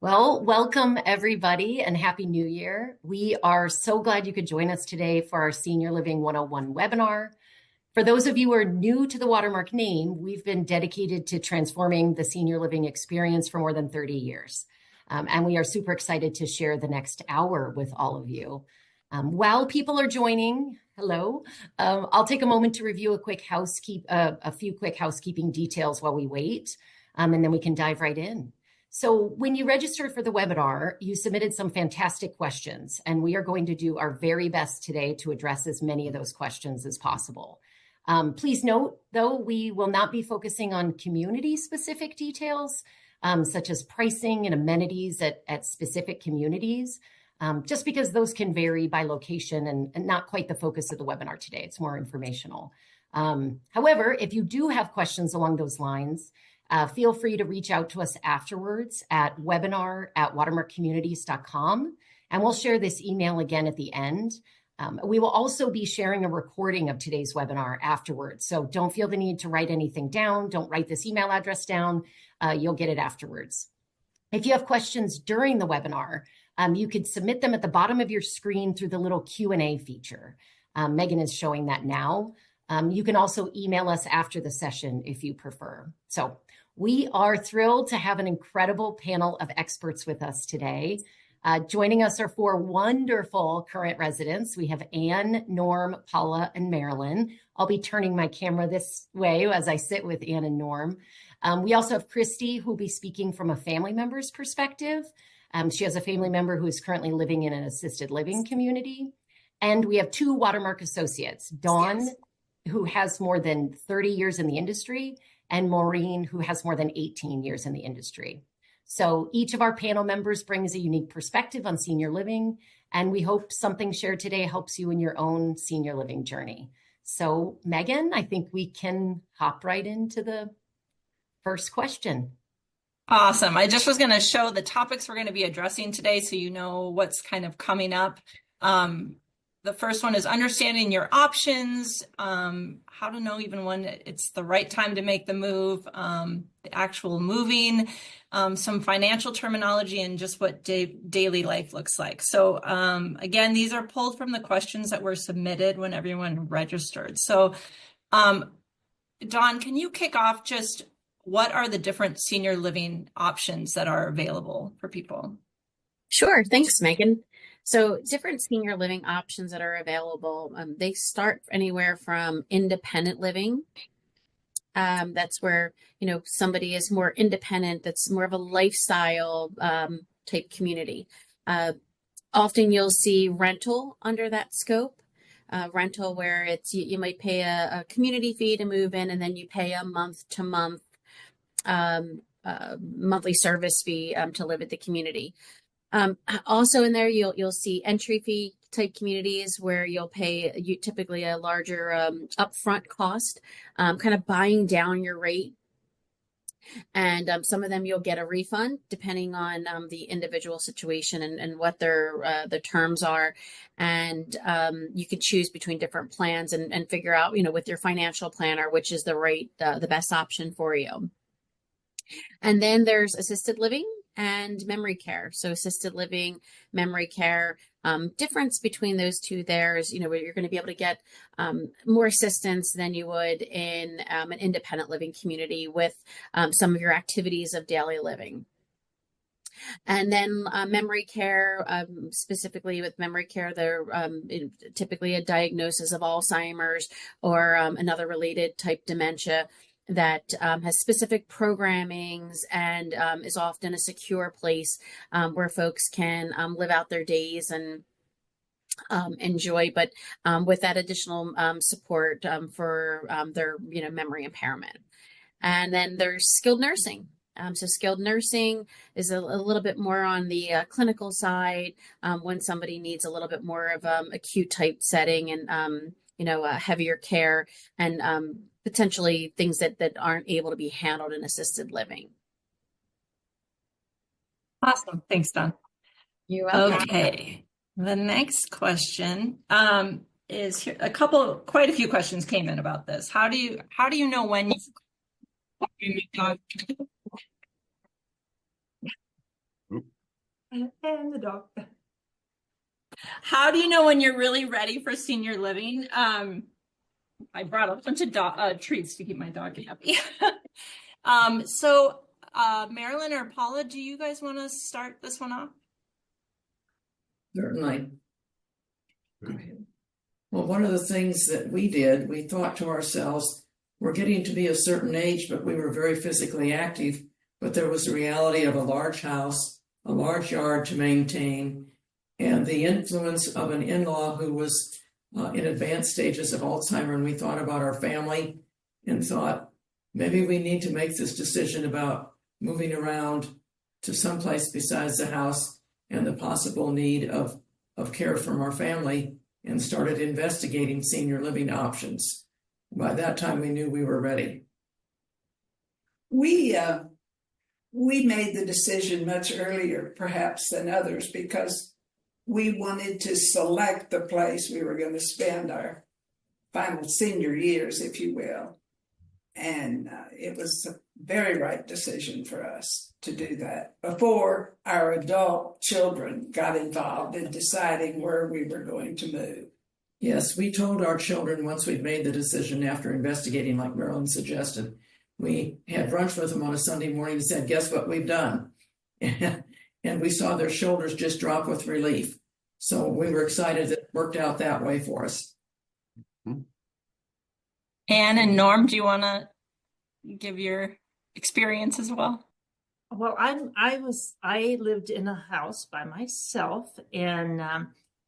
Well, welcome everybody and Happy New Year. We are so glad you could join us today for our Senior Living 101 webinar. For those of you who are new to the Watermark name, we've been dedicated to transforming the senior living experience for more than 30 years. And we are super excited to share the next hour with all of you. While people are joining, hello, I'll take a moment to review a few quick housekeeping details while we wait, and then we can dive right in. So when you registered for the webinar, you submitted some fantastic questions, and we are going to do our very best today to address as many of those questions as possible. Please note, though, we will not be focusing on community-specific details, such as pricing and amenities at specific communities, just because those can vary by location and not quite the focus of the webinar today. It's more informational. However, if you do have questions along those lines, feel free to reach out to us afterwards at webinar@watermarkcommunities.com, and we'll share this email again at the end. We will also be sharing a recording of today's webinar afterwards, so don't feel the need to write anything down. Don't write this email address down. You'll get it afterwards. If you have questions during the webinar, you could submit them at the bottom of your screen through the little Q&A feature. Megan is showing that now. You can also email us after the session if you prefer. So we are thrilled to have an incredible panel of experts with us today. Joining us are four wonderful current residents. We have Anne, Norm, Paula, and Marilyn. I'll be turning my camera this way as I sit with Anne and Norm. We also have Christy, who will be speaking from a family member's perspective. She has a family member who is currently living in an assisted living community. And we have two Watermark associates, Dawn, who has more than 30 years in the industry, and Maureen, who has more than 18 years in the industry. So each of our panel members brings a unique perspective on senior living, and we hope something shared today helps you in your own senior living journey. So Megan, I think we can hop right into the first question. Awesome. I just was going to show the topics we're going to be addressing today so you know what's kind of coming up. The first one is understanding your options, how to know even when it's the right time to make the move, the actual moving, some financial terminology, and just what daily life looks like. So again, these are pulled from the questions that were submitted when everyone registered. So Dawn, can you kick off just what are the different senior living options that are available for people? Sure. Thanks, Megan. So different senior living options that are available, they start anywhere from independent living. That's where, somebody is more independent. That's more of a lifestyle type community. Often you'll see rental under that scope. Rental where it's you might pay a community fee to move in, and then you pay a month-to-month monthly service fee to live at the community. Also in there, you'll see entry fee type communities where you'll pay typically a larger upfront cost, kind of buying down your rate. And some of them you'll get a refund depending on the individual situation and what the terms are. And you can choose between different plans and figure out, with your financial planner, which is the best option for you. And then there's assisted living and memory care. So assisted living, memory care, difference between those two there is, where you're going to be able to get more assistance than you would in an independent living community with some of your activities of daily living. And then memory care, specifically with memory care, they're typically a diagnosis of Alzheimer's or another related type dementia that has specific programmings and is often a secure place where folks can live out their days and enjoy, but with that additional support for their memory impairment. And then there's skilled nursing. So skilled nursing is a little bit more on the clinical side when somebody needs a little bit more of acute type setting and heavier care and potentially things that aren't able to be handled in assisted living. Awesome. Thanks, Dawn. You're welcome. Okay. The next question is here. Quite a few questions came in about this. How do you know when you And the dog. How do you know when you're really ready for senior living? I brought a bunch of treats to keep my dog happy. So Marilyn or Paula, do you guys want to start this one off? Certainly. Well, one of the things that we did, we thought to ourselves, we're getting to be a certain age, but we were very physically active. But there was the reality of a large house, a large yard to maintain, and the influence of an in-law who was in advanced stages of Alzheimer's. And we thought about our family and thought, maybe we need to make this decision about moving around to someplace besides the house and the possible need of care from our family, and started investigating senior living options. By that time, we knew we were ready. We made the decision much earlier, perhaps, than others, because we wanted to select the place we were going to spend our final senior years, if you will. And it was a very right decision for us to do that before our adult children got involved in deciding where we were going to move. Yes, we told our children once we'd made the decision after investigating, like Marilyn suggested. We had brunch with them on a Sunday morning and said, guess what we've done? And we saw their shoulders just drop with relief. So we were excited that it worked out that way for us. Anne and Norm, do you want to give your experience as well? Well, I lived in a house by myself, and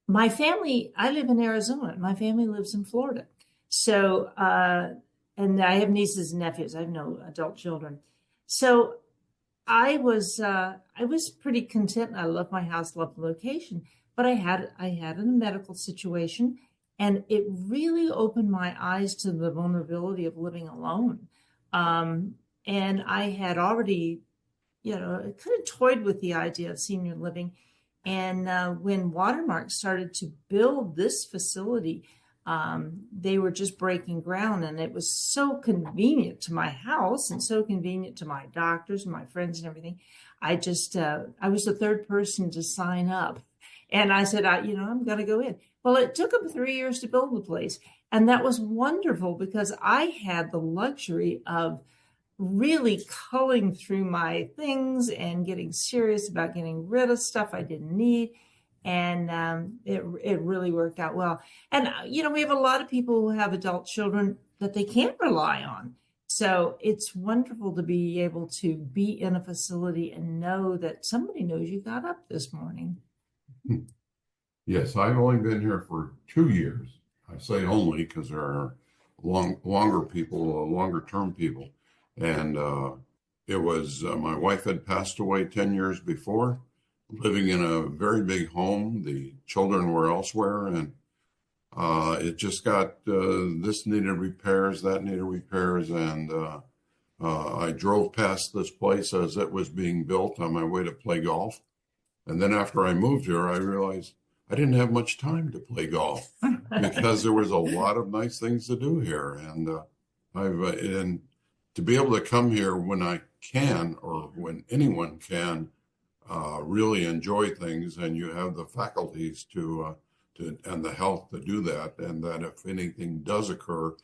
my family, I live in Arizona. My family lives in Florida. So, and I have nieces and nephews. I have no adult children. So I was pretty content. I loved my house, loved the location, but I had a medical situation, and it really opened my eyes to the vulnerability of living alone. And I had already, kind of toyed with the idea of senior living. And when Watermark started to build this facility, they were just breaking ground, and it was so convenient to my house and so convenient to my doctors and my friends and everything. I was the third person to sign up, and I said, I'm going to go in. Well, it took them 3 years to build the place, and that was wonderful because I had the luxury of really culling through my things and getting serious about getting rid of stuff I didn't need. And it really worked out well. And, we have a lot of people who have adult children that they can't rely on. So it's wonderful to be able to be in a facility and know that somebody knows you got up this morning. Yes, I've only been here for 2 years. I say only because there are longer people, longer term people. And it was, my wife had passed away 10 years before, living in a very big home. The children were elsewhere, and it just got, this needed repairs, that needed repairs. And I drove past this place as it was being built on my way to play golf. And then after I moved here, I realized I didn't have much time to play golf because there was a lot of nice things to do here. And and to be able to come here when I can, or when anyone can, really enjoy things, and you have the faculties to and the health to do that, and that if anything does occur,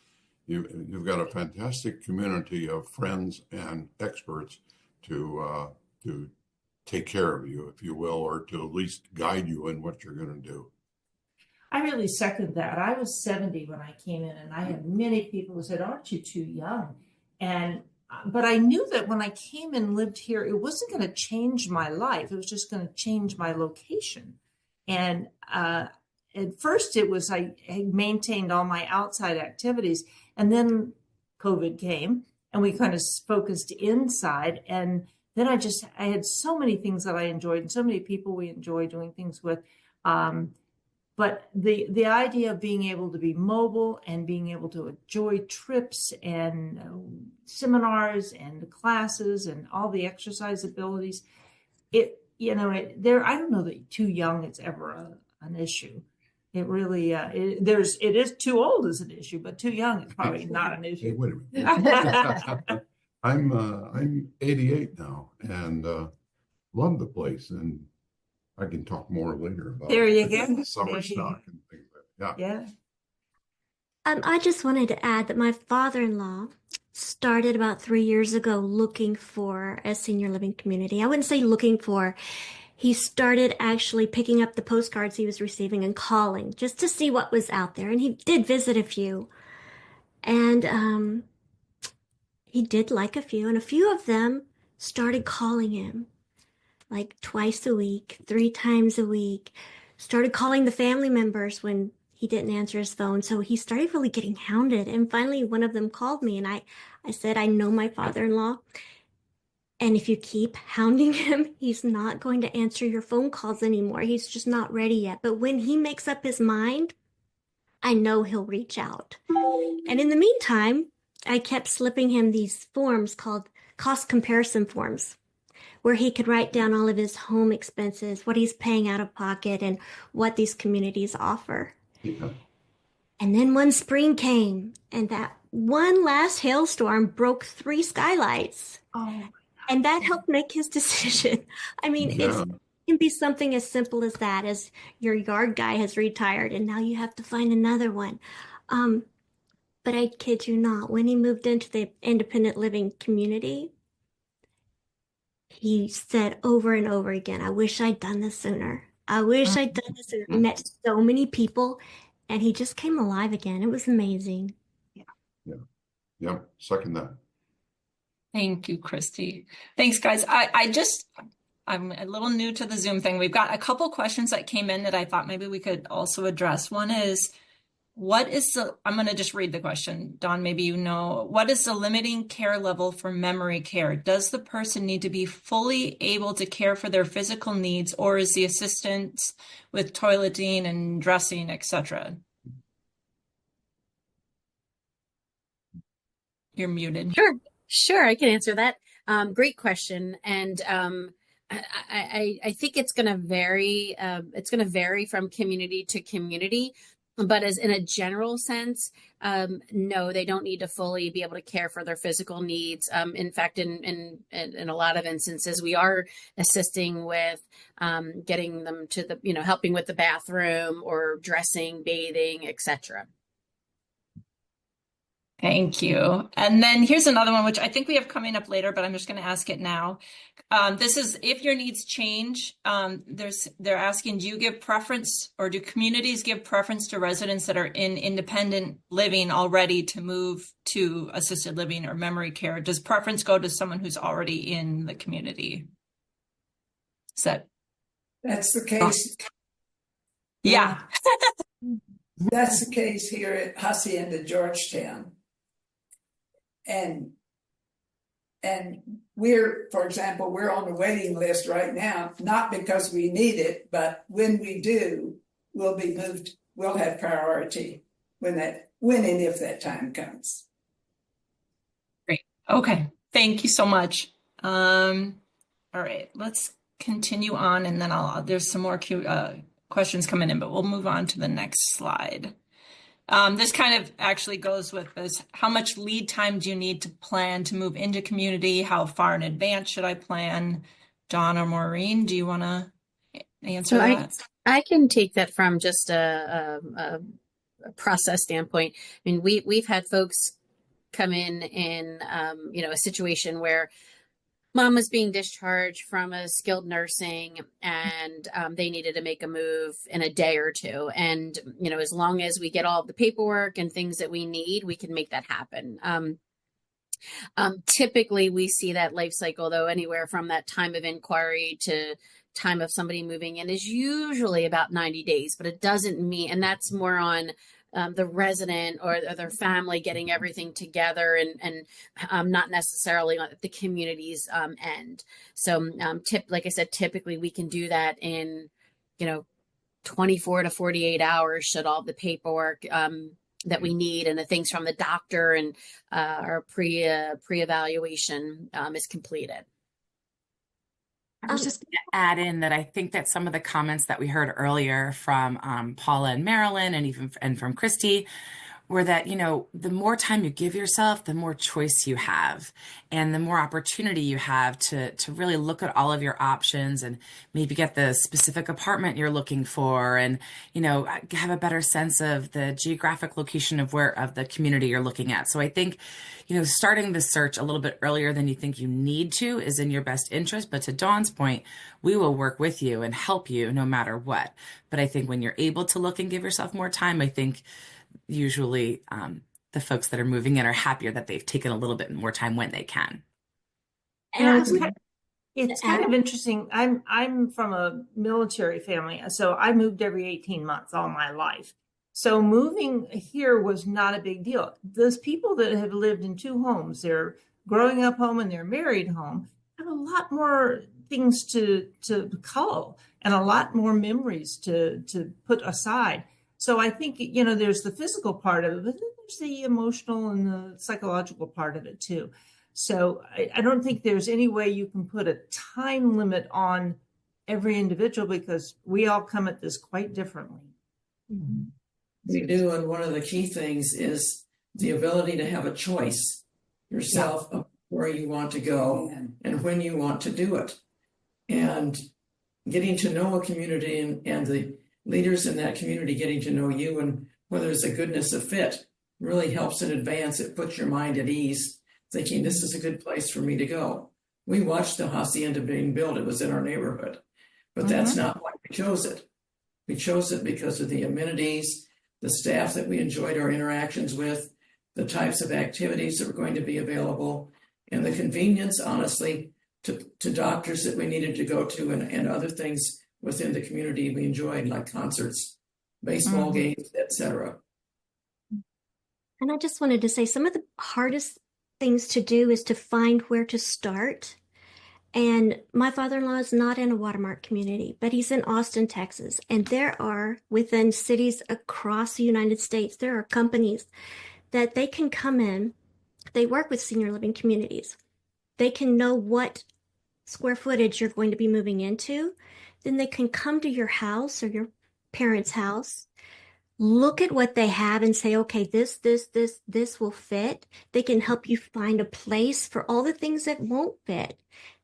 you've got a fantastic community of friends and experts to take care of you, if you will, or to at least guide you in what you're going to do. I really second that. I was 70 when I came in, and I had many people who said, "Aren't you too young?" But I knew that when I came and lived here, it wasn't going to change my life. It was just going to change my location. And at first it was, I maintained all my outside activities, and then COVID came and we kind of focused inside. And then I had so many things that I enjoyed and so many people we enjoy doing things with. But the idea of being able to be mobile and being able to enjoy trips and seminars and classes and all the exercise abilities, I don't know that too young is ever an issue. It really, it is too old is an issue, but too young is probably not an issue. Hey, wait a minute. I'm 88 now, and love the place, and I can talk more later about There you go. summer There you stock and things like that. Yeah. Yeah. I just wanted to add that my father-in-law started about 3 years ago looking for a senior living community. I wouldn't say looking for, he started actually picking up the postcards he was receiving and calling just to see what was out there. And he did visit a few. And he did like a few, and a few of them started calling him like twice a week, 3 times a week, started calling the family members when he didn't answer his phone. So he started really getting hounded. And finally, one of them called me, and I said, I know my father-in-law. And if you keep hounding him, he's not going to answer your phone calls anymore. He's just not ready yet. But when he makes up his mind, I know he'll reach out. And in the meantime, I kept slipping him these forms called cost comparison forms, where he could write down all of his home expenses, what he's paying out of pocket, and what these communities offer. Yeah. And then one spring came, and that one last hailstorm broke 3 skylights. Oh, And that helped make his decision. I mean, Yeah. it can be something as simple as that, as your yard guy has retired and now you have to find another one. But I kid you not, when he moved into the independent living community, he said over and over again, I wish I'd done this sooner. I wish I'd done this sooner. He met so many people and he just came alive again. It was amazing. Yeah. Second that. Thank you, Christy. Thanks, guys. I'm a little new to the Zoom thing. We've got a couple questions that came in that I thought maybe we could also address. One is, I'm going to just read the question. Dawn, maybe you know, what is the limiting care level for memory care? Does the person need to be fully able to care for their physical needs, or is the assistance with toileting and dressing, etc.? You're muted. Sure, I can answer that. Great question, and I think it's going to vary. It's going to vary from community to community, but as in a general sense, no, they don't need to fully be able to care for their physical needs. In fact, in a lot of instances, we are assisting with getting them to the, helping with the bathroom or dressing, bathing, etc. Thank you. And then here's another one, which I think we have coming up later, but I'm just going to ask it now. This is if your needs change. They're asking, do you give preference, or do communities give preference to residents that are in independent living already to move to assisted living or memory care? Does preference go to someone who's already in the community? That's the case. Yeah. That's the case here at Hacienda Georgetown. And we're, for example, we're on the waiting list right now, not because we need it, but when we do, we'll be moved, we'll have priority when and if that time comes. Great. Okay. Thank you so much. All right, let's continue on, and then there's some more questions coming in, but we'll move on to the next slide. This kind of actually goes with this. How much lead time do you need to plan to move into community? How far in advance should I plan? Dawn or Maureen, do you want to answer that? I can take that from just a process standpoint. I mean, we've had folks come in a situation where mom was being discharged from a skilled nursing, and they needed to make a move in a day or two. And, as long as we get all of the paperwork and things that we need, we can make that happen. Typically, we see that life cycle, though, anywhere from that time of inquiry to time of somebody moving in is usually about 90 days, but it doesn't mean, and that's more on the resident or their family getting everything together and not necessarily at the community's end. So like I said, typically we can do that in, 24 to 48 hours should all the paperwork that we need and the things from the doctor and our pre-evaluation is completed. I was just going to add in that I think that some of the comments that we heard earlier from Paula and Marilyn and even from Christy were that, the more time you give yourself, the more choice you have and the more opportunity you have to really look at all of your options and maybe get the specific apartment you're looking for and, have a better sense of the geographic location of the community you're looking at. So I think, starting the search a little bit earlier than you think you need to is in your best interest. But to Dawn's point, we will work with you and help you no matter what. But I think when you're able to look and give yourself more time, I think usually the folks that are moving in are happier that they've taken a little bit more time when they can. It's kind of interesting. I'm from a military family, so I moved every 18 months all my life. So moving here was not a big deal. Those people that have lived in two homes, they're growing up home and they're married home, have a lot more things to cull and a lot more memories to put aside. So I think, there's the physical part of it, but then there's the emotional and the psychological part of it too. So I don't think there's any way you can put a time limit on every individual because we all come at this quite differently. Mm-hmm. We do, and one of the key things is the ability to have a choice yourself of where you want to go and when you want to do it. And getting to know a community and the leaders in that community getting to know you and whether there's a goodness of fit really helps in advance. It puts your mind at ease, thinking this is a good place for me to go. We watched the hacienda being built. It was in our neighborhood, but that's not why we chose it. We chose it because of the amenities, the staff that we enjoyed our interactions with, the types of activities that were going to be available, and the convenience, honestly, to doctors that we needed to go to and other things within the community we enjoyed, like concerts, baseball games, etc. And I just wanted to say some of the hardest things to do is to find where to start. And my father-in-law is not in a Watermark community, but he's in Austin, Texas. And there are, within cities across the United States, there are companies that they can come in. They work with senior living communities. They can know what square footage you're going to be moving into. Then they can come to your house or your parents' house, look at what they have and say, okay, this will fit. They can help you find a place for all the things that won't fit.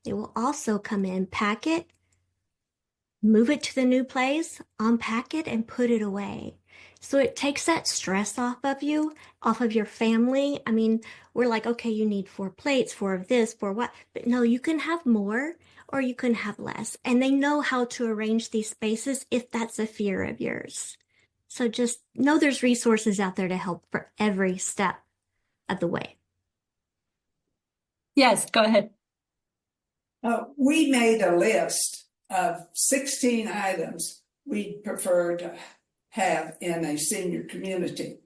They will also come in, pack it, move it to the new place, unpack it, and put it away. So it takes that stress off of you, off of your family. I mean, we're like, okay, you need 4 plates, 4 of this, 4 what? But no, you can have more or you can have less. And they know how to arrange these spaces if that's a fear of yours. So just know there's resources out there to help for every step of the way. Yes, go ahead. We made a list of 16 items we'd prefer to have in a senior community.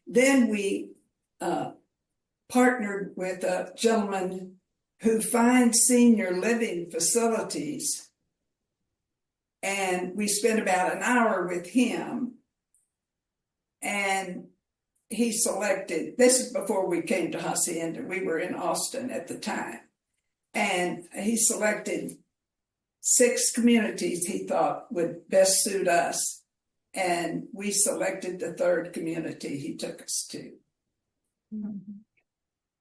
Then we partnered with a gentleman who finds senior living facilities, and we spent about an hour with him, and he selected, this is before we came to Hacienda, we were in Austin at the time, and he selected 6 communities he thought would best suit us. And we selected the 3rd community he took us to.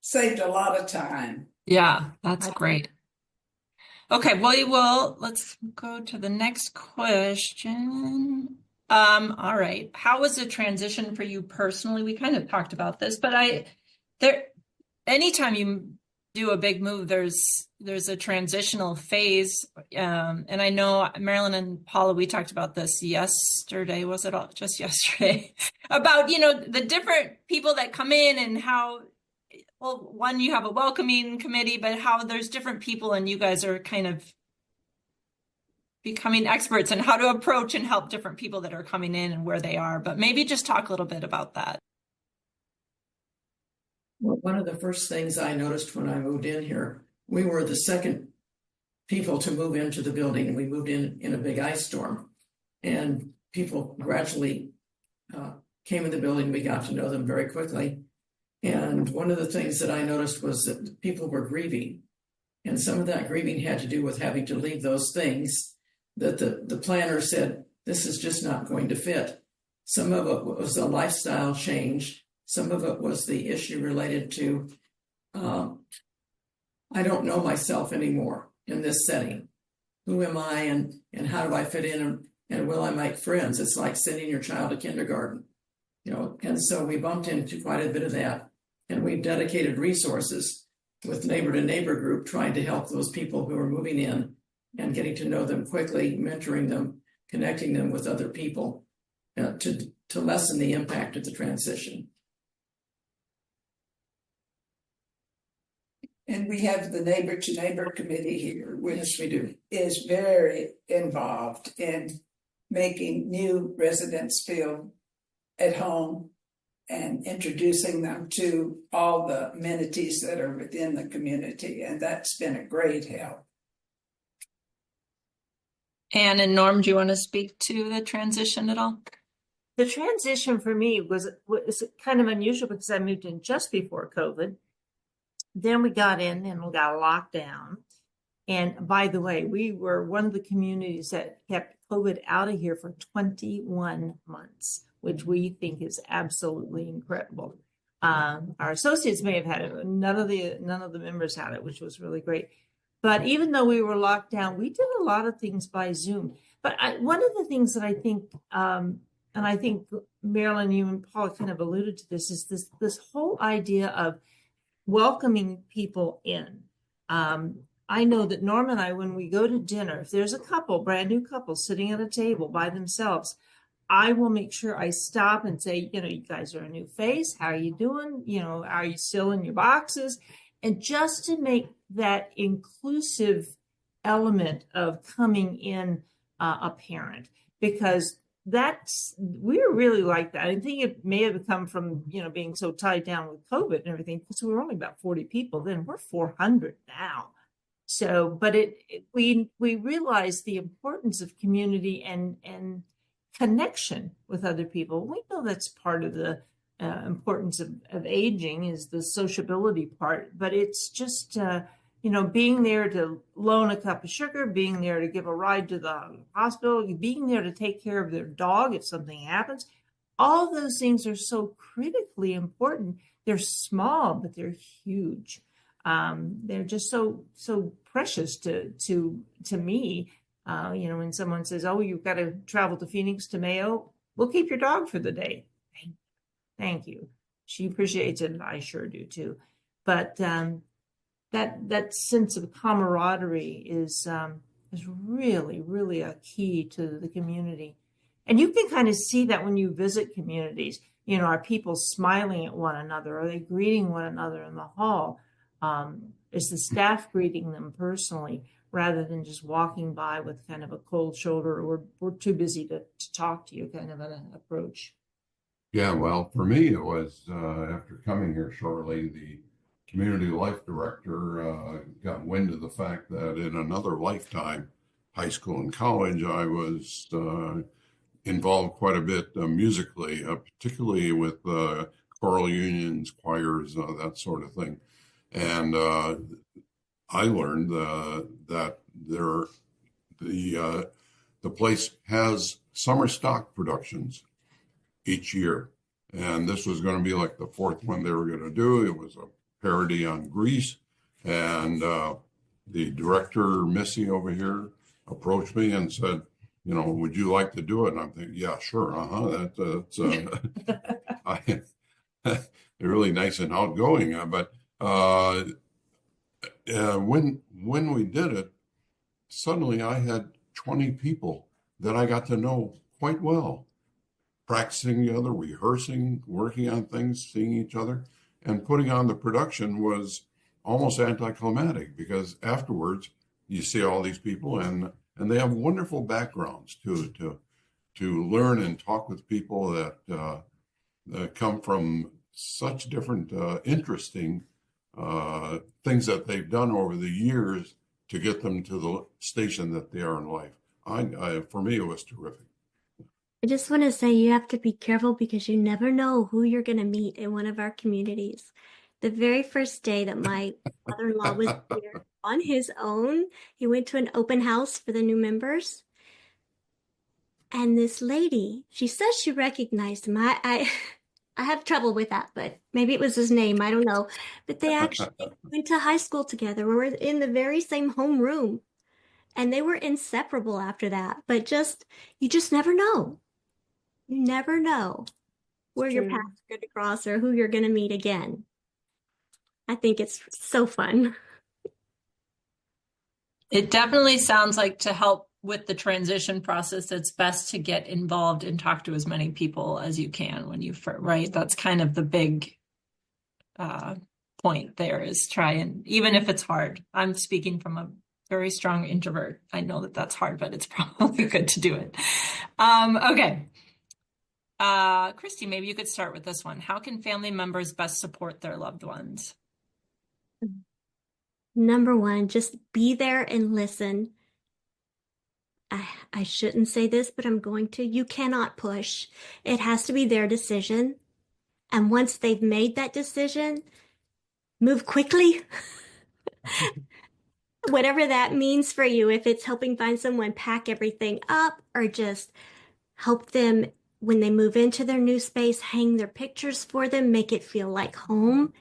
Saved a lot of time. Yeah, that's great. Okay, let's go to the next question. All right. How was the transition for you personally? We kind of talked about this, but anytime you do a big move, there's a transitional phase. And I know Marilyn and Paula, we talked about this yesterday. Was it all just yesterday? About, the different people that come in and how, well, one, you have a welcoming committee, but how there's different people and you guys are kind of becoming experts in how to approach and help different people that are coming in and where they are. But maybe just talk a little bit about that. Well, one of the first things I noticed when I moved in here, we were the second people to move into the building, and we moved in a big ice storm. And people gradually came in the building. We got to know them very quickly. And one of the things that I noticed was that people were grieving. And some of that grieving had to do with having to leave those things that the planner said, this is just not going to fit. Some of it was a lifestyle change. Some of it was the issue related to, I don't know myself anymore in this setting. Who am I and how do I fit in and will I make friends? It's like sending your child to kindergarten, and so we bumped into quite a bit of that. And we've dedicated resources with neighbor to neighbor group trying to help those people who are moving in and getting to know them quickly, mentoring them, connecting them with other people to lessen the impact of the transition. And we have the neighbor to neighbor committee here, which Yes, we do. is very involved in making new residents feel at home and introducing them to all the amenities that are within the community. And that's been a great help. Anne and Norm, do you want to speak to the transition at all? The transition for me was kind of unusual because I moved in just before COVID. Then we got in and we got locked down. And by the way, we were one of the communities that kept COVID out of here for 21 months, which we think is absolutely incredible. Our associates may have had it, but none of the members had it, which was really great. But even though we were locked down, we did a lot of things by Zoom. But one of the things that I think, and I think Marilyn, you and Paula kind of alluded to this, is this whole idea of welcoming people in. I know that Norm and I, when we go to dinner, if there's a brand new couple sitting at a table by themselves, I will make sure I stop and say, you guys are a new face. How are you doing? Are you still in your boxes? And just to make that inclusive element of coming in apparent, because we're really like that. I think it may have come from, being so tied down with COVID and everything, because we were only about 40 people then. We're 400 now. So, but we realize the importance of community and connection with other people. We know that's part of the importance of aging, is the sociability part, but it's just, being there to loan a cup of sugar, being there to give a ride to the hospital, being there to take care of their dog if something happens. All those things are so critically important. They're small, but they're huge. They're just so precious to me. When someone says, "Oh, you've got to travel to Phoenix to Mayo, we'll keep your dog for the day." Thank you. She appreciates it, and I sure do too. But that sense of camaraderie is really, really a key to the community. And you can kind of see that when you visit communities. Are people smiling at one another? Are they greeting one another in the hall? Is the staff greeting them personally rather than just walking by with kind of a cold shoulder, or we're too busy to talk to you kind of an approach? Yeah, well, for me, it was after coming here shortly, the community life director got wind of the fact that in another lifetime, high school and college, I was involved quite a bit musically, particularly with choral unions, choirs, that sort of thing. And I learned that the place has summer stock productions each year. And this was going to be like the fourth one they were going to do. It was a parody on Grease. And the director, Missy over here, approached me and said, would you like to do it? And I'm thinking, yeah, sure. That's they're really nice and outgoing. But when we did it, suddenly I had 20 people that I got to know quite well, practicing together, rehearsing, working on things, seeing each other, and putting on the production was almost anticlimactic, because afterwards you see all these people and they have wonderful backgrounds to learn and talk with people that come from such different interesting things that they've done over the years to get them to the station that they are in life. For me, it was terrific. I just want to say you have to be careful because you never know who you're going to meet in one of our communities. The very first day that my father-in-law was here on his own, he went to an open house for the new members. And this lady, she says she recognized him. I have trouble with that, but maybe it was his name. I don't know. But they actually went to high school together. We were in the very same home room, and they were inseparable after that. But you just never know. You never know where your True. paths are going to cross or who you're going to meet again. I think it's so fun. It definitely sounds like to help with the transition process, it's best to get involved and talk to as many people as you can when you first, right? That's kind of the big point there is try and, even if it's hard, I'm speaking from a very strong introvert. I know that that's hard, but it's probably good to do it. Okay. Christy, maybe you could start with this one. How can family members best support their loved ones? Number one, just be there and listen. I shouldn't say this, but I'm going to. You cannot push. It has to be their decision. And once they've made that decision, move quickly. Whatever that means for you, if it's helping find someone pack everything up or just help them when they move into their new space, hang their pictures for them, make it feel like home.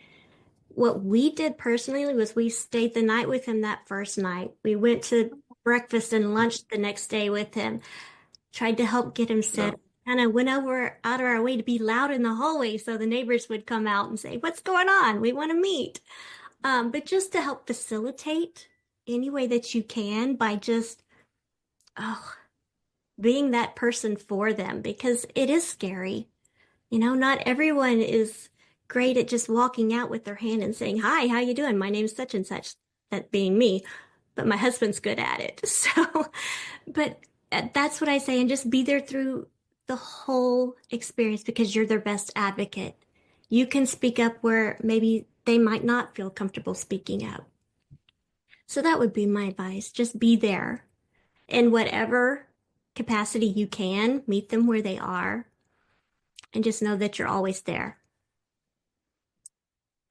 What we did personally was we stayed the night with him that first night. We went to breakfast and lunch the next day with him, tried to help get him set, kind of went over out of our way to be loud in the hallway so the neighbors would come out and say, "What's going on? We want to meet." But just to help facilitate any way that you can by just, being that person for them, because it is scary. Not everyone is great at just walking out with their hand and saying, "Hi, how you doing? My name's such and such," that being me, but my husband's good at it. So, but that's what I say, and just be there through the whole experience because you're their best advocate. You can speak up where maybe they might not feel comfortable speaking up. So that would be my advice. Just be there in whatever capacity you can, meet them where they are, and just know that you're always there.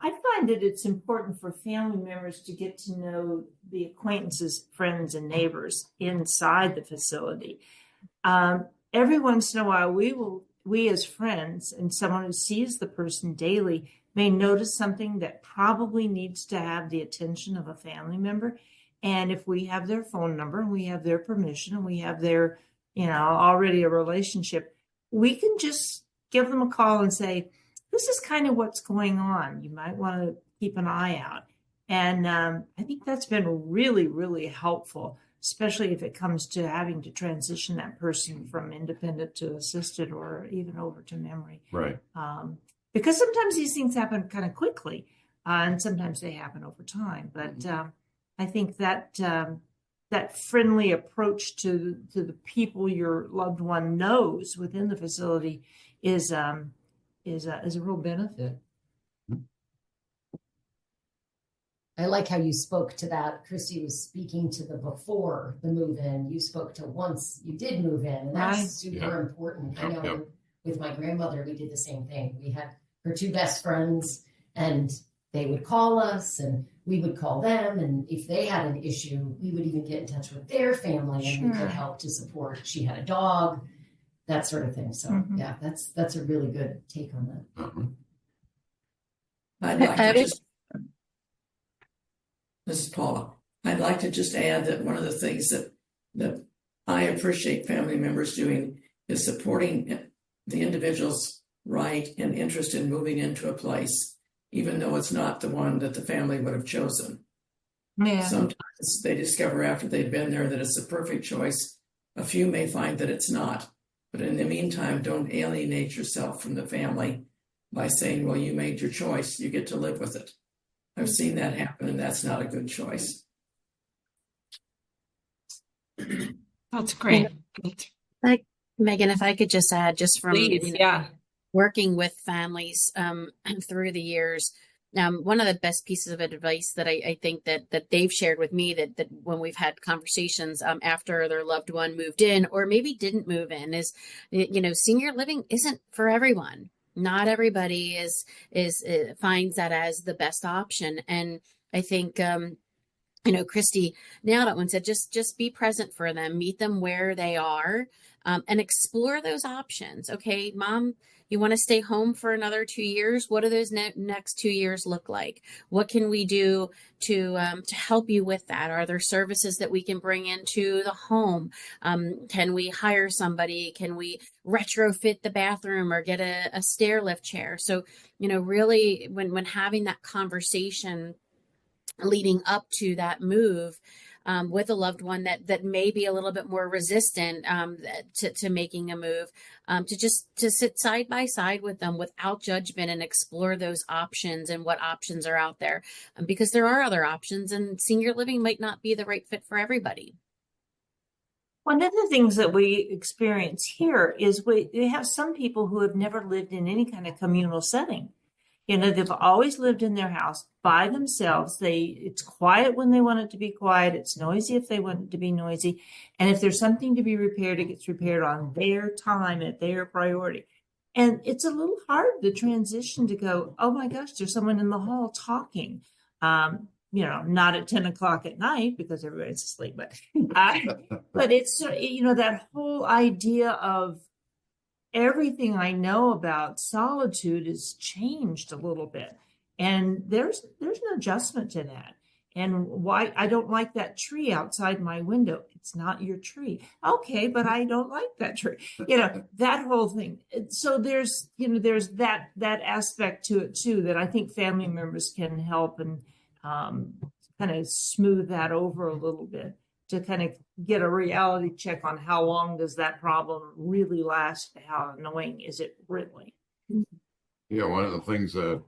I find that it's important for family members to get to know the acquaintances, friends, and neighbors inside the facility. Every once in a while, we as friends and someone who sees the person daily may notice something that probably needs to have the attention of a family member. And if we have their phone number and we have their permission and we have their, already a relationship, we can just give them a call and say, "This is kind of what's going on. You might want to keep an eye out." And I think that's been really, really helpful, especially if it comes to having to transition that person from independent to assisted or even over to memory. Right. Because sometimes these things happen kind of quickly, and sometimes they happen over time. But I think that that friendly approach to the people your loved one knows within the facility is a real benefit. I like how you spoke to that. Christy was speaking to the before the move in. You spoke to once you did move in, and that's super important. I know with my grandmother, we did the same thing. We had her two best friends, and they would call us, and we would call them. And if they had an issue, we would even get in touch with their family, and we could help to support. She had a dog, that sort of thing. So yeah, that's a really good take on that. I'd like to just, this is Paula. I'd like to just add that one of the things that I appreciate family members doing is supporting the individual's right and interest in moving into a place, even though it's not the one that the family would have chosen. Yeah. Sometimes they discover after they've been there that it's the perfect choice. A few may find that it's not. But in the meantime, don't alienate yourself from the family by saying, "Well, you made your choice. You get to live with it." I've seen that happen, and that's not a good choice. That's great. Like Megan, if I could just add, just from Please, working with families through the years, one of the best pieces of advice that I think that they've shared with me that when we've had conversations after their loved one moved in or maybe didn't move in is, senior living isn't for everyone. Not everybody is finds that as the best option. And I think Christy nailed it when said, just be present for them, meet them where they are, and explore those options. Okay, mom, you want to stay home for another 2 years? What do those next 2 years look like? What can we do to help you with that? Are there services that we can bring into the home? Can we hire somebody? Can we retrofit the bathroom or get a stair lift chair? So, really when having that conversation leading up to that move with a loved one that may be a little bit more resistant to making a move, to sit side by side with them without judgment and explore those options and what options are out there, because there are other options and senior living might not be the right fit for everybody. One of the things that we experience here is we have some people who have never lived in any kind of communal setting. They've always lived in their house by themselves. It's quiet when they want it to be quiet. It's noisy if they want it to be noisy. And if there's something to be repaired, it gets repaired on their time at their priority. And it's a little hard, the transition to go, oh my gosh, there's someone in the hall talking. Not at 10 o'clock at night because everybody's asleep, but it's, that whole idea of everything I know about solitude has changed a little bit, and there's an adjustment to that. And why I don't like that tree outside my window. It's not your tree. Okay, but I don't like that tree. That whole thing. So there's that aspect to it too, that I think family members can help and kind of smooth that over a little bit, to kind of get a reality check on how long does that problem really last? How annoying is it really? Yeah, one of the things that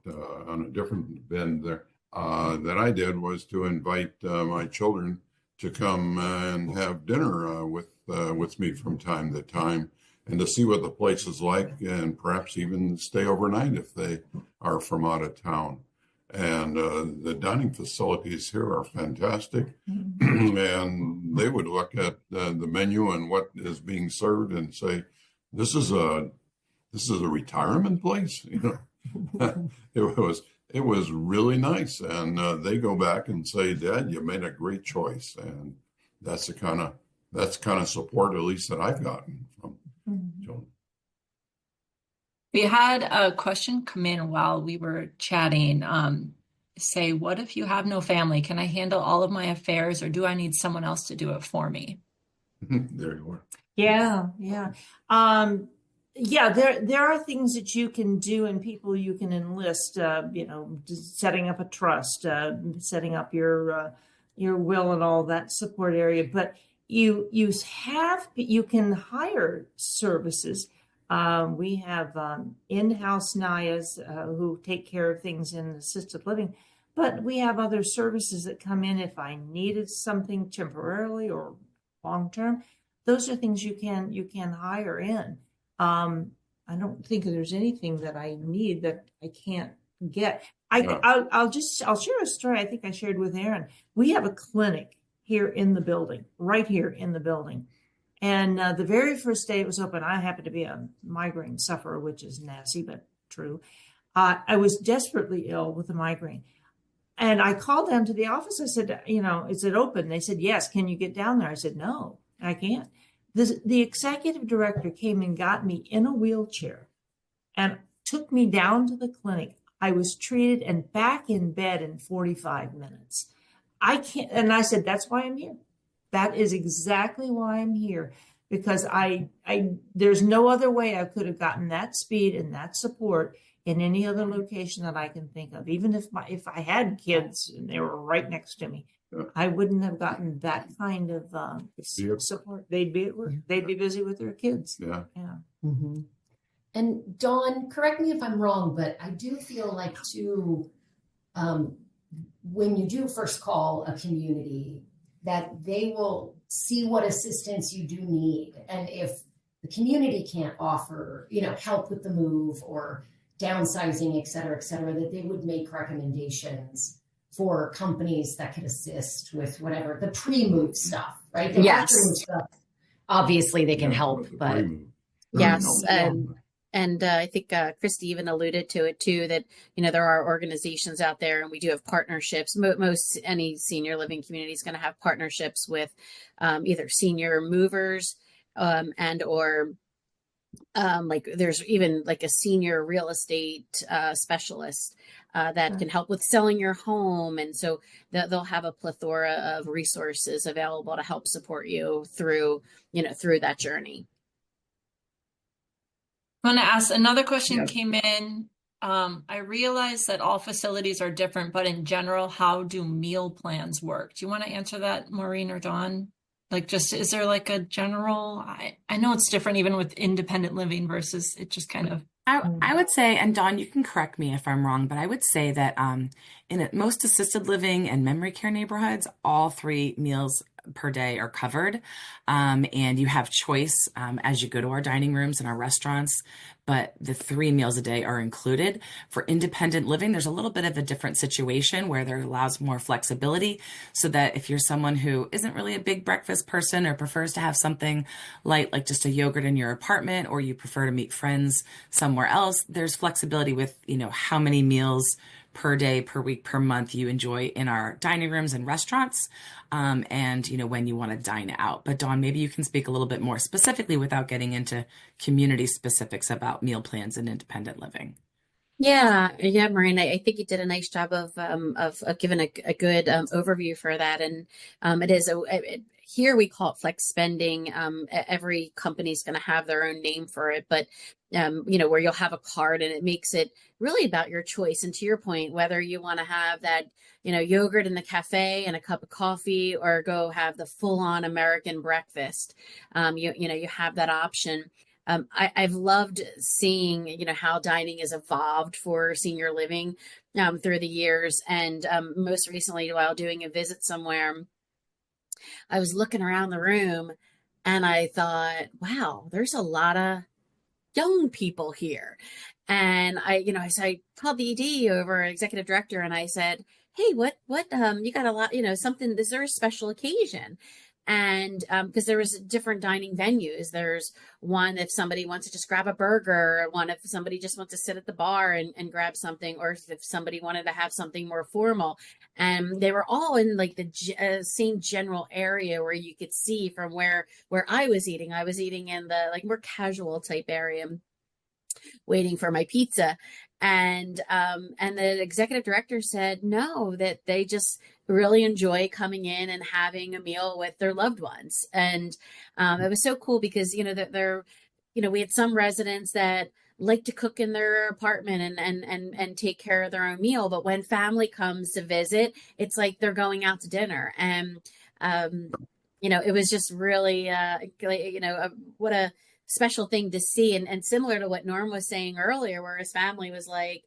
on a different bend there that I did was to invite my children to come and have dinner with me from time to time, and to see what the place is like, and perhaps even stay overnight if they are from out of town. And the dining facilities here are fantastic. And they would look at the menu and what is being served and say, this is a retirement place. It was really nice. And they go back and say, Dad, you made a great choice. And that's the kind of support, at least, that I've gotten from children. We had a question come in while we were chatting. Say, what if you have no family? Can I handle all of my affairs, or do I need someone else to do it for me? There you are. Yeah. There are things that you can do and people you can enlist, setting up a trust, setting up your will and all that support area. But you can hire services. We have in-house NIAs who take care of things in assisted living, but we have other services that come in if I needed something temporarily or long-term. Those are things you can hire in. I don't think there's anything that I need that I can't get. I'll share a story I think I shared with Aaron. We have a clinic here in the building, right here in the building. And the very first day it was open, I happened to be a migraine sufferer, which is nasty, but true. I was desperately ill with a migraine. And I called down to the office. I said, is it open? They said, yes. Can you get down there? I said, no, I can't. The executive director came and got me in a wheelchair and took me down to the clinic. I was treated and back in bed in 45 minutes. I can't. And I said, that's why I'm here. That is exactly why I'm here, because there's no other way I could have gotten that speed and that support in any other location that I can think of. Even if I had kids and they were right next to me, I wouldn't have gotten that kind of support. They'd be at work. They'd be busy with their kids. Yeah. Mm-hmm. And Dawn, correct me if I'm wrong, but I do feel like too, when you do first call a community, that they will see what assistance you do need. And if the community can't offer, help with the move or downsizing, et cetera, that they would make recommendations for companies that could assist with whatever the pre-move stuff, right? The Yes. after-move stuff, obviously they can help, but yes. And I think Christy even alluded to it too, that, there are organizations out there, and we do have partnerships. Most any senior living community is going to have partnerships with either senior movers and or like there's even like a senior real estate specialist that can help with selling your home. And so they'll have a plethora of resources available to help support you through, through that journey. I want to ask another question Yeah. came in. I realize that all facilities are different, but in general, how do meal plans work? Do you want to answer that, Maureen or Dawn? Like, just, is there like a general, I know it's different even with independent living versus it just kind of. I would say, and Dawn, you can correct me if I'm wrong, but I would say that most assisted living and memory care neighborhoods, all 3 meals per day are covered. And you have choice as you go to our dining rooms and our restaurants, but the 3 meals a day are included. For independent living, there's a little bit of a different situation where there allows more flexibility, so that if you're someone who isn't really a big breakfast person or prefers to have something light, like just a yogurt in your apartment, or you prefer to meet friends somewhere else, there's flexibility with, how many meals per day, per week, per month you enjoy in our dining rooms and restaurants, and when you want to dine out. But Dawn, maybe you can speak a little bit more specifically without getting into community specifics about meal plans and independent living. Yeah, Maureen, I think you did a nice job of giving a good overview for that. And it is here we call it flex spending. Every company's going to have their own name for it, but where you'll have a card, and it makes it really about your choice. And to your point, whether you want to have that yogurt in the cafe and a cup of coffee, or go have the full-on American breakfast, you have that option. I've loved seeing, how dining has evolved for senior living through the years. And most recently, while doing a visit somewhere, I was looking around the room and I thought, wow, there's a lot of young people here. And so I called the ED over, executive director, and I said, hey, what, you got a lot, something, is there a special occasion? And because there was different dining venues. There's one if somebody wants to just grab a burger, one if somebody just wants to sit at the bar and grab something, or if somebody wanted to have something more formal. And they were all in like the same general area where you could see from where I was eating. I was eating in the like more casual type area, waiting for my pizza. And the executive director said no, that they just really enjoy coming in and having a meal with their loved ones. And it was so cool because we had some residents that like to cook in their apartment and take care of their own meal, but when family comes to visit, it's like they're going out to dinner. And it was just really what a special thing to see. And similar to what Norm was saying earlier, where his family was like,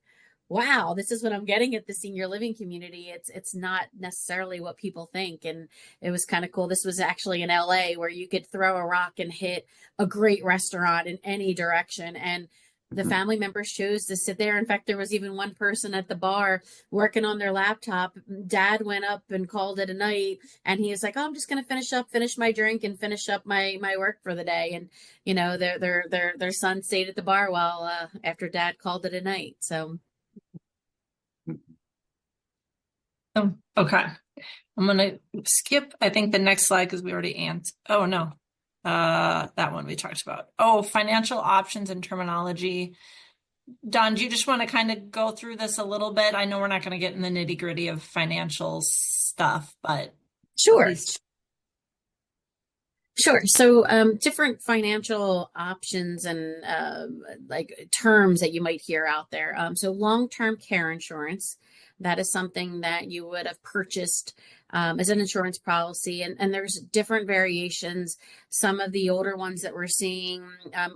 wow, this is what I'm getting at the senior living community. It's not necessarily what people think. And it was kind of cool. This was actually in LA, where you could throw a rock and hit a great restaurant in any direction. And the family members chose to sit there. In fact, there was even one person at the bar working on their laptop. Dad went up and called it a night, and he was like, "Oh, I'm just going to finish my drink and finish up my work for the day." And their son stayed at the bar while after Dad called it a night. So, Okay, I'm gonna skip, I think, the next slide because we already answered. Oh no. That one we talked about. Oh, financial options and terminology. Don, do you just want to kind of go through this a little bit? I know we're not going to get in the nitty gritty of financial stuff, but sure. Sure. So different financial options and like terms that you might hear out there. So long-term care insurance, that is something that you would have purchased as an insurance policy. And there's different variations. Some of the older ones that we're seeing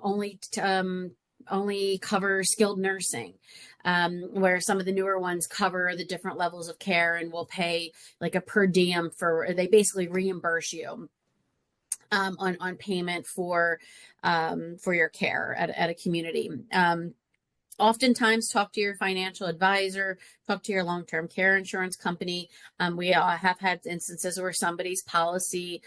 only cover skilled nursing, where some of the newer ones cover the different levels of care and will pay like a per diem they basically reimburse you on payment for your care at a community. Oftentimes talk to your financial advisor, talk to your long-term care insurance company. We have had instances where somebody's policy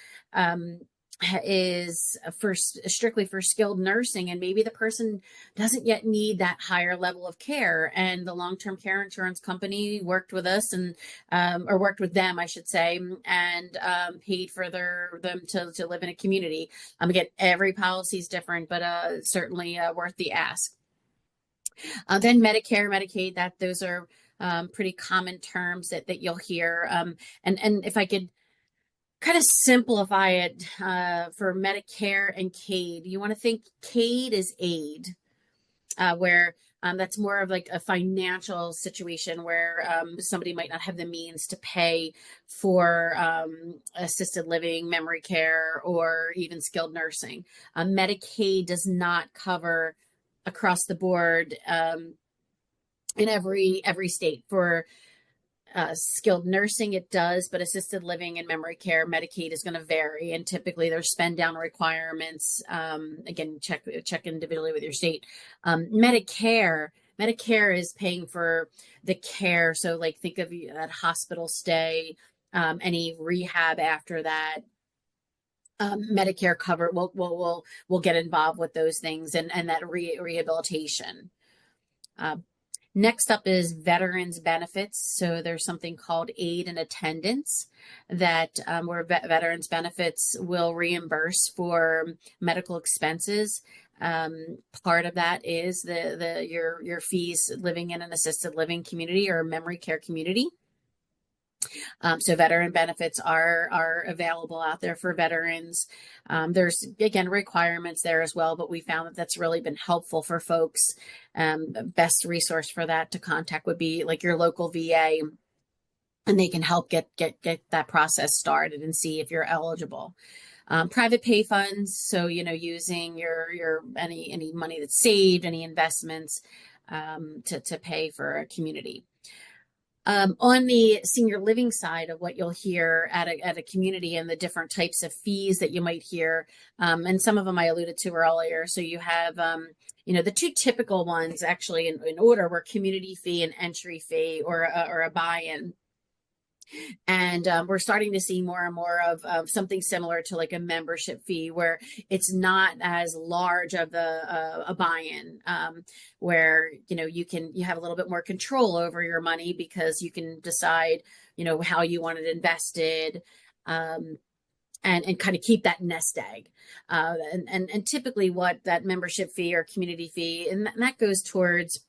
is for strictly for skilled nursing, and maybe the person doesn't yet need that higher level of care, and the long-term care insurance company worked with us and or worked with them, I should say, and paid for them to live in a community. Again, every policy is different, but certainly worth the ask. Then Medicare, Medicaid, that those are pretty common terms that you'll hear, and if I could kind of simplify it for Medicare and CAID. You want to think CAID is aid, where that's more of like a financial situation where somebody might not have the means to pay for assisted living, memory care, or even skilled nursing. Medicaid does not cover across the board in every state. For skilled nursing, it does, but assisted living and memory care, Medicaid is going to vary, and typically there's spend down requirements. Again, check individually with your state. Medicare is paying for the care, so like think of that hospital stay, any rehab after that. Medicare cover will get involved with those things and that rehabilitation. Next up is veterans benefits. So there's something called aid and attendance that where veterans benefits will reimburse for medical expenses. Part of that is your fees living in an assisted living community or a memory care community. So veteran benefits are available out there for veterans. There's, again, requirements there as well, but we found that that's really been helpful for folks. Best resource for that to contact would be like your local VA, and they can help get that process started and see if you're eligible. Private pay funds, so using your any money that's saved, any investments to pay for a community. On the senior living side of what you'll hear at a community and the different types of fees that you might hear, and some of them I alluded to earlier. So you have, the two typical ones actually in order were community fee and entry fee, or a buy-in. And we're starting to see more and more of something similar to like a membership fee, where it's not as large of a buy-in, where you have a little bit more control over your money because you can decide how you want it invested, and kind of keep that nest egg, and typically what that membership fee or community fee, and that goes towards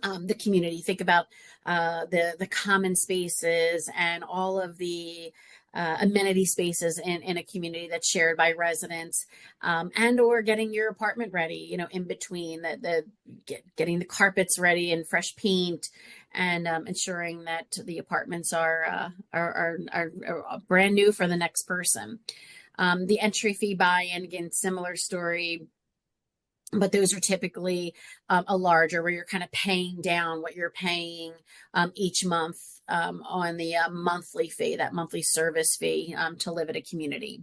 the community. Think about the common spaces and all of the amenity spaces in a community that's shared by residents, and or getting your apartment ready, in between getting the carpets ready and fresh paint, and ensuring that the apartments are brand new for the next person. The entry fee buy-in, again, similar story, but those are typically a larger, where you're kind of paying down what you're paying each month on the monthly fee, that monthly service fee to live at a community.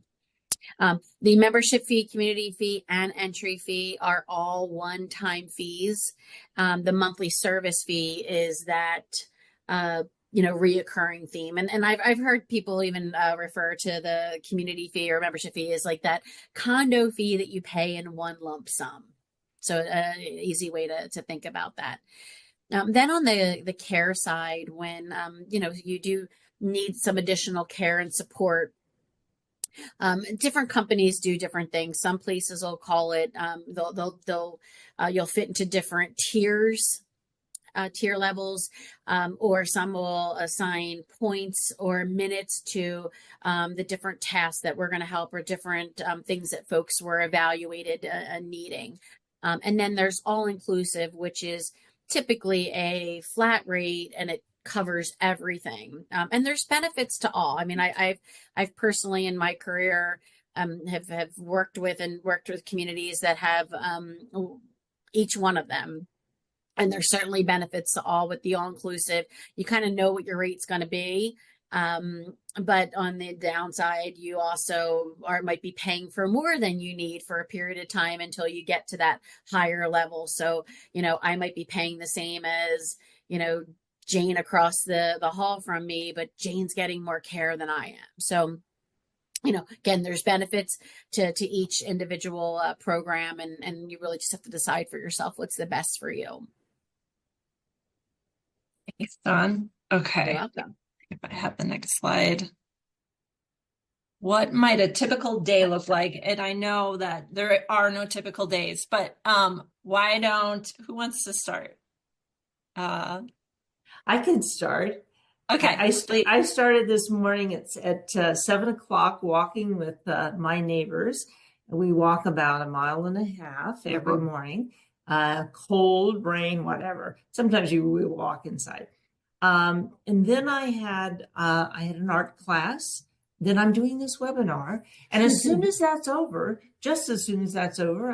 The membership fee, community fee, and entry fee are all one-time fees. The monthly service fee is that reoccurring theme. And I've heard people even refer to the community fee or membership fee as like that condo fee that you pay in one lump sum. So an easy way to think about that. Then on the care side, when you do need some additional care and support, different companies do different things. Some places will call it you'll fit into different tiers. Tier levels, or some will assign points or minutes to the different tasks that we're going to help, or different things that folks were evaluated needing. And then there's all inclusive, which is typically a flat rate, and it covers everything. And there's benefits to all. I mean, I've personally in my career have worked with communities that have each one of them. And there's certainly benefits to all. With the all-inclusive, you kind of know what your rate's going to be. But on the downside, you also might be paying for more than you need for a period of time until you get to that higher level. So, I might be paying the same as, Jane across the hall from me, but Jane's getting more care than I am. So Again, there's benefits to each individual program, and you really just have to decide for yourself what's the best for you. Thanks, Dawn. Okay. You're welcome. If I have the next slide. What might a typical day look like? And I know that there are no typical days, but who wants to start? I can start. Okay. I started this morning at 7 o'clock walking with my neighbors. We walk about 1.5 miles every morning, cold, rain, whatever. Sometimes we walk inside. And then I had an art class. Then I'm doing this webinar. And as soon as that's over,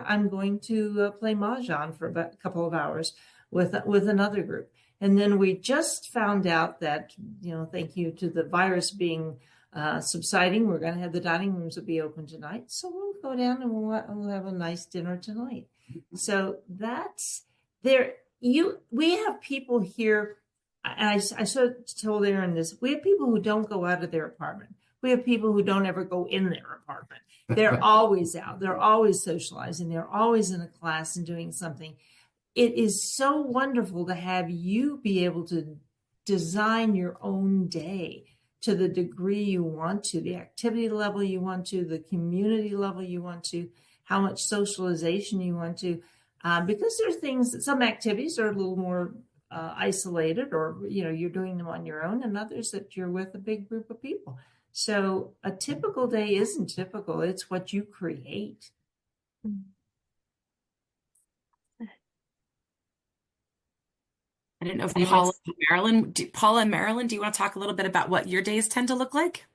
I'm going to play Mahjong for about a couple of hours with another group. And then we just found out that, thank you to the virus being subsiding, we're going to have the dining rooms will be open tonight. So we'll go down and we'll have a nice dinner tonight. So that's there. We have people here, and I sort of told Aaron this, we have people who don't go out of their apartment. We have people who don't ever go in their apartment. They're always out. They're always socializing. They're always in a class and doing something. It is so wonderful to have you be able to design your own day to the degree you want to, the activity level you want to, the community level you want to, how much socialization you want to, because there are things that some activities are a little more isolated, or you're doing them on your own, and others that you're with a big group of people. So a typical day isn't typical. It's what you create. I didn't know if Paula and Marilyn, do you want to talk a little bit about what your days tend to look like?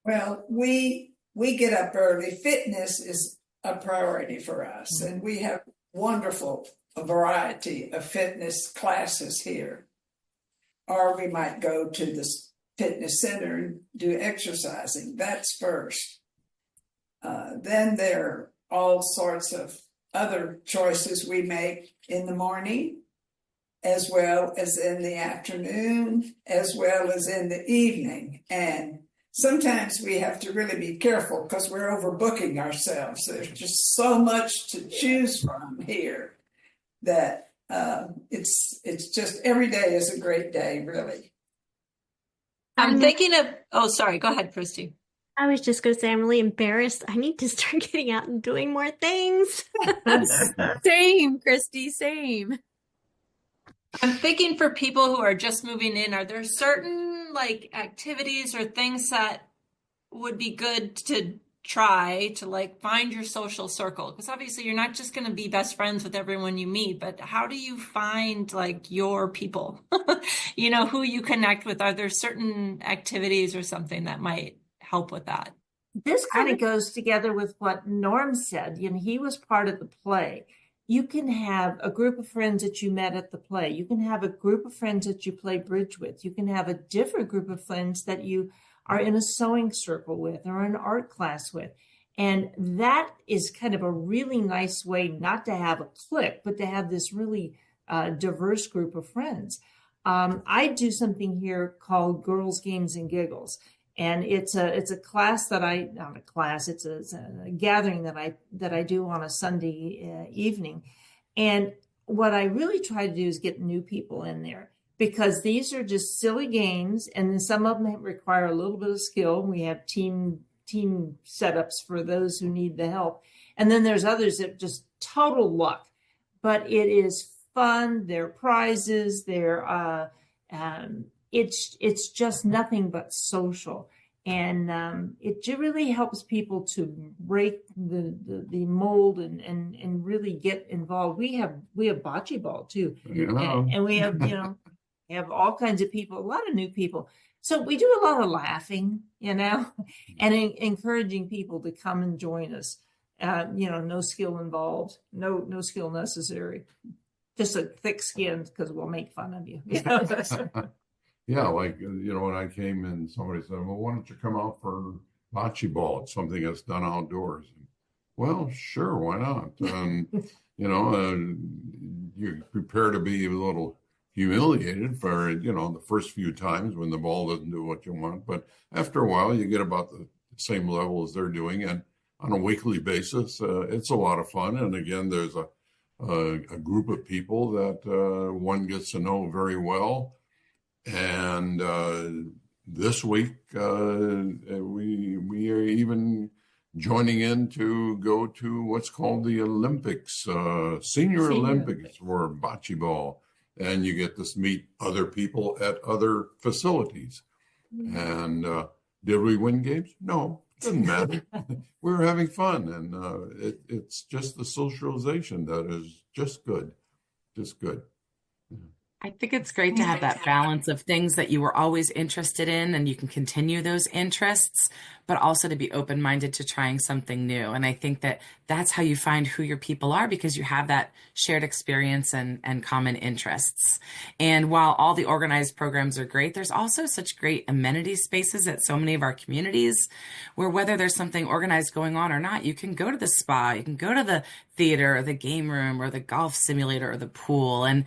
Well, we get up early. Fitness is a priority for us, and we have wonderful variety of fitness classes here. Or we might go to the fitness center and do exercising. That's first. Then there are all sorts of other choices we make in the morning, as well as in the afternoon, as well as in the evening. And sometimes we have to really be careful because we're overbooking ourselves. There's just so much to choose from here that it's just every day is a great day, really. I'm thinking of, sorry, go ahead, Christy. I was just going to say, I'm really embarrassed. I need to start getting out and doing more things. Same, Christy, same. I'm thinking for people who are just moving in, are there certain activities or things that would be good to try to find your social circle? Because obviously you're not just going to be best friends with everyone you meet, but how do you find your people, who you connect with? Are there certain activities or something that might help with that? This kind of goes together with what Norm said. He was part of the play. You can have a group of friends that you met at the play. You can have a group of friends that you play bridge with. You can have a different group of friends that you are in a sewing circle with or an art class with. And that is kind of a really nice way not to have a clique, but to have this really diverse group of friends. I do something here called Girls, Games, and Giggles. And it's a class that it's a gathering that I do on a Sunday evening. And what I really try to do is get new people in there, because these are just silly games, and then some of them require a little bit of skill. We have team setups for those who need the help. And then there's others that just total luck. But it is fun. There are prizes. It's just nothing but social. And it really helps people to break the mold and really get involved. We have bocce ball too. And we have, we have all kinds of people, a lot of new people. So we do a lot of laughing, and encouraging people to come and join us. No skill involved, no skill necessary. Just a thick skin, because we'll make fun of you. Yeah, when I came in, somebody said, well, why don't you come out for bocce ball? It's something that's done outdoors. Well, sure, why not? You prepare to be a little humiliated for, the first few times when the ball doesn't do what you want. But after a while, you get about the same level as they're doing, and on a weekly basis, it's a lot of fun. And again, there's a group of people that one gets to know very well. And this week, we are even joining in to go to what's called the Olympics, Senior Olympics for bocce ball. And you get to meet other people at other facilities. And did we win games? No, doesn't matter. We were having fun, and it's just the socialization that is just good, just good. I think it's great to have that balance of things that you were always interested in and you can continue those interests, but also to be open-minded to trying something new. And I think that that's how you find who your people are, because you have that shared experience and common interests. And while all the organized programs are great, there's also such great amenity spaces at so many of our communities where whether there's something organized going on or not, you can go to the spa, you can go to the theater or the game room or the golf simulator or the pool and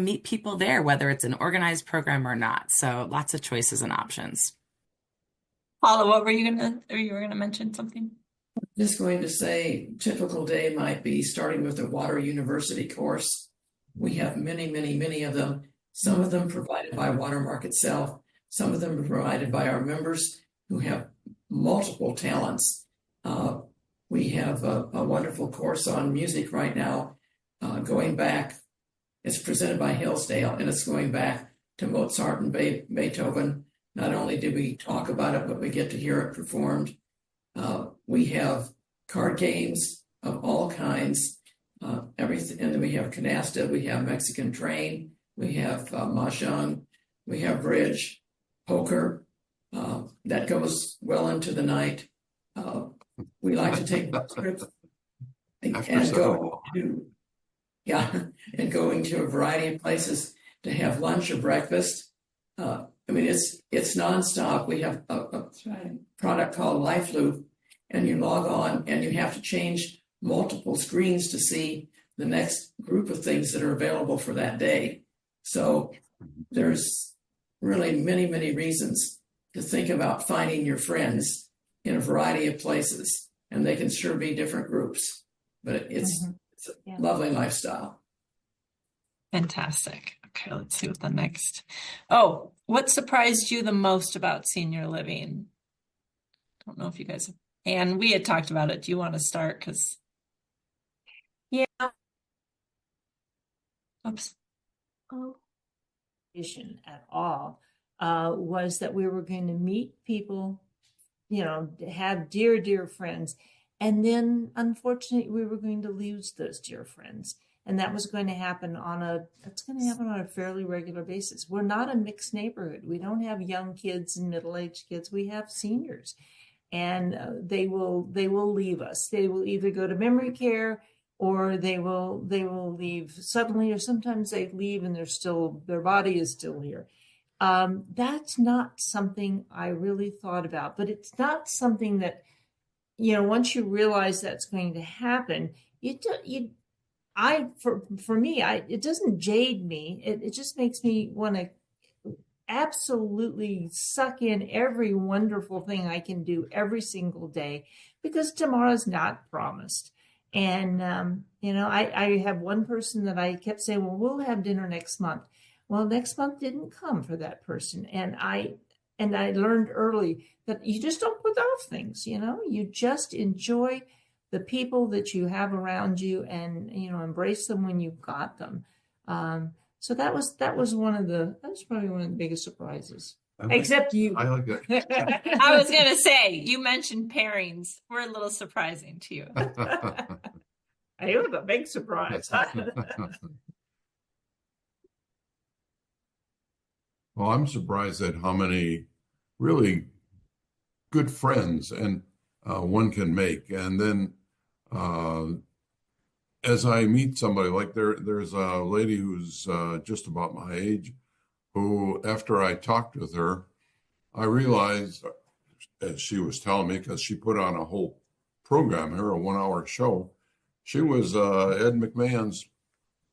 meet people there, whether it's an organized program or not. So lots of choices and options. Paula, what were you gonna mention something? Just going to say, typical day might be starting with a water university course. We have many, many, many of them. Some of them provided by Watermark itself. Some of them are provided by our members who have multiple talents. We have a wonderful course on music right now, going back. It's presented by Hillsdale, and it's going back to Mozart and Beethoven. Not only did we talk about it, but we get to hear it performed. We have card games of all kinds, everything, and then we have canasta, we have Mexican train, we have mahjong, we have bridge, poker. That goes well into the night. We like to take trips and go to, and going to a variety of places to have lunch or breakfast. I mean, it's nonstop. We have a product called Life Loop, and you log on and you have to change multiple screens to see the next group of things that are available for that day. So there's really many, many reasons to think about finding your friends in a variety of places, and they can sure be different groups, but it's a lovely lifestyle. Fantastic. Okay, let's see what the next. Oh, what surprised you the most about senior living? I don't know if you guys have, and we had talked about it. Do you want to start? Because oops. Oh. At all was that we were going to meet people, have dear friends, and then unfortunately we were going to lose those dear friends. And that was going to happen on a fairly regular basis. We're not a mixed neighborhood. We don't have young kids and middle-aged kids. We have seniors, and they will leave us. They will either go to memory care, or they will leave suddenly, or sometimes they leave and their body is still here. That's not something I really thought about, but it's not something that, once you realize that's going to happen, for me, it doesn't jade me. It just makes me want to absolutely suck in every wonderful thing I can do every single day, because tomorrow's not promised. And, I have one person that I kept saying, well, we'll have dinner next month. Well, next month didn't come for that person. And I learned early that you just don't put off things, you just enjoy the people that you have around you, and embrace them when you've got them. So that was probably one of the biggest surprises. Except you. I like that. I was gonna say, you mentioned pairings. We're a little surprising to you. It was a big surprise. Well, I'm surprised at how many really good friends and one can make. And then as I meet somebody, like there's a lady who's just about my age, who, after I talked with her, I realized, as she was telling me, because she put on a whole program here, a 1-hour show, she was Ed McMahon's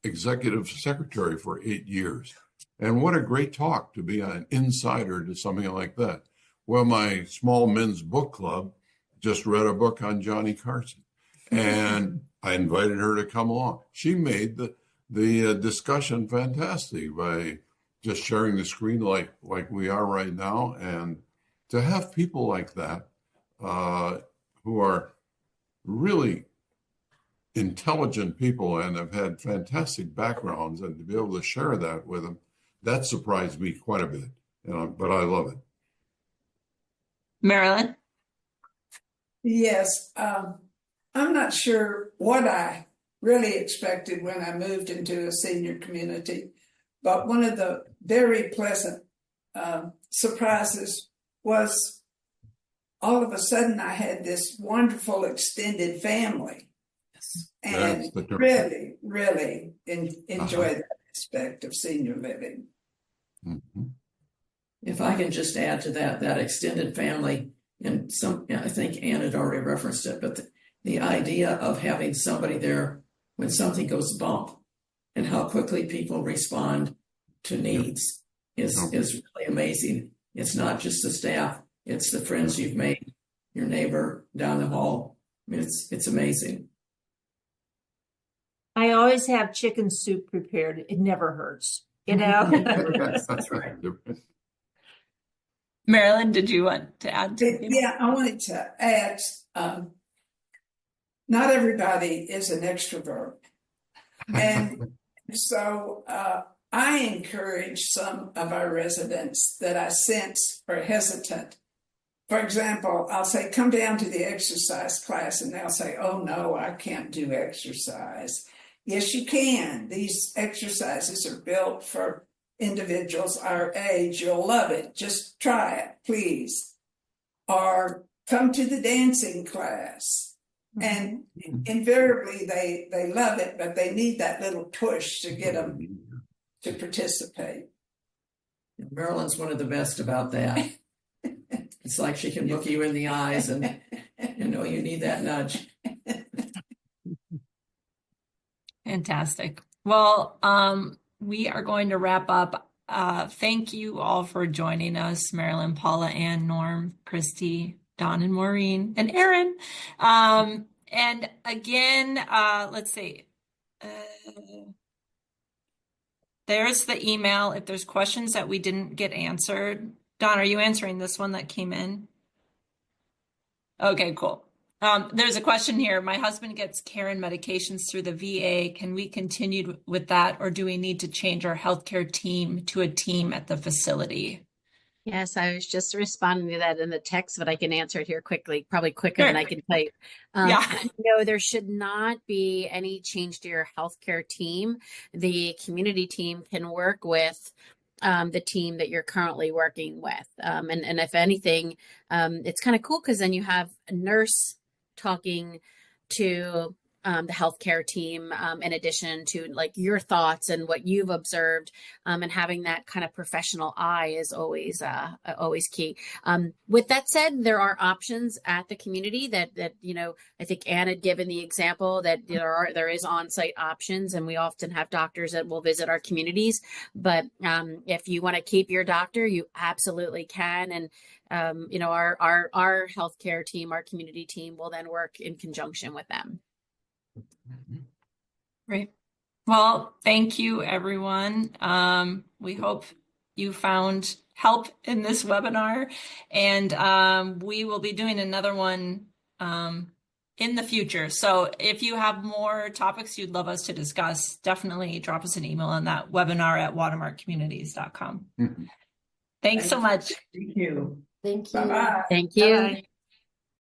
executive secretary for 8 years. And what a great talk to be an insider to something like that. Well, my small men's book club just read a book on Johnny Carson, and I invited her to come along. She made the discussion fantastic by just sharing the screen like we are right now, and to have people like that who are really intelligent people and have had fantastic backgrounds, and to be able to share that with them, that surprised me quite a bit. But I love it. Marilyn? Yes, I'm not sure what I really expected when I moved into a senior community, but one of the very pleasant surprises was all of a sudden I had this wonderful extended family. And really, really enjoy that aspect of senior living. Mm-hmm. If I can just add to that extended family, and I think Ann had already referenced it, but the idea of having somebody there when something goes bump and how quickly people respond to needs is really amazing. It's not just the staff, it's the friends you've made, your neighbor down the hall. I mean, it's amazing. I always have chicken soup prepared. It never hurts, you know? That's right. Marilyn, did you want to add something? Yeah, I wanted to add, not everybody is an extrovert. And so I encourage some of our residents that I sense are hesitant. For example, I'll say, come down to the exercise class, and they'll say, oh no, I can't do exercise. Yes, you can. These exercises are built for individuals our age. You'll love it. Just try it, please. Or come to the dancing class. And invariably they love it, but they need that little push to get them to participate. Marilyn's one of the best about that. It's like she can look you in the eyes and you know you need that nudge. Fantastic. Well, we are going to wrap up. Thank you all for joining us, Marilyn, Paula, Ann, Norm, Christy, Dawn, and Maureen, and Erin. And again, let's see. There's the email. If there's questions that we didn't get answered. Dawn, are you answering this one that came in? Okay, cool. There's a question here. My husband gets care and medications through the VA. Can we continue with that, or do we need to change our healthcare team to a team at the facility? Yes, I was just responding to that in the text, but I can answer it here quickly, probably quicker than I can type. No, there should not be any change to your healthcare team. The community team can work with the team that you're currently working with. And if anything, it's kind of cool because then you have a nurse talking to the healthcare team in addition to like your thoughts and what you've observed, and having that kind of professional eye is always key. With that said, there are options at the community that you know, I think Ann had given the example that there is on-site options, and we often have doctors that will visit our communities. But if you want to keep your doctor, you absolutely can. And you know, our healthcare team, our community team will then work in conjunction with them. Great. Well, thank you, everyone. We hope you found help in this webinar, and we will be doing another one in the future. So if you have more topics you'd love us to discuss, definitely drop us an email on that webinar at watermarkcommunities.com. Thanks so much. Thank you. Thank you. Bye-bye. Thank you. Bye-bye.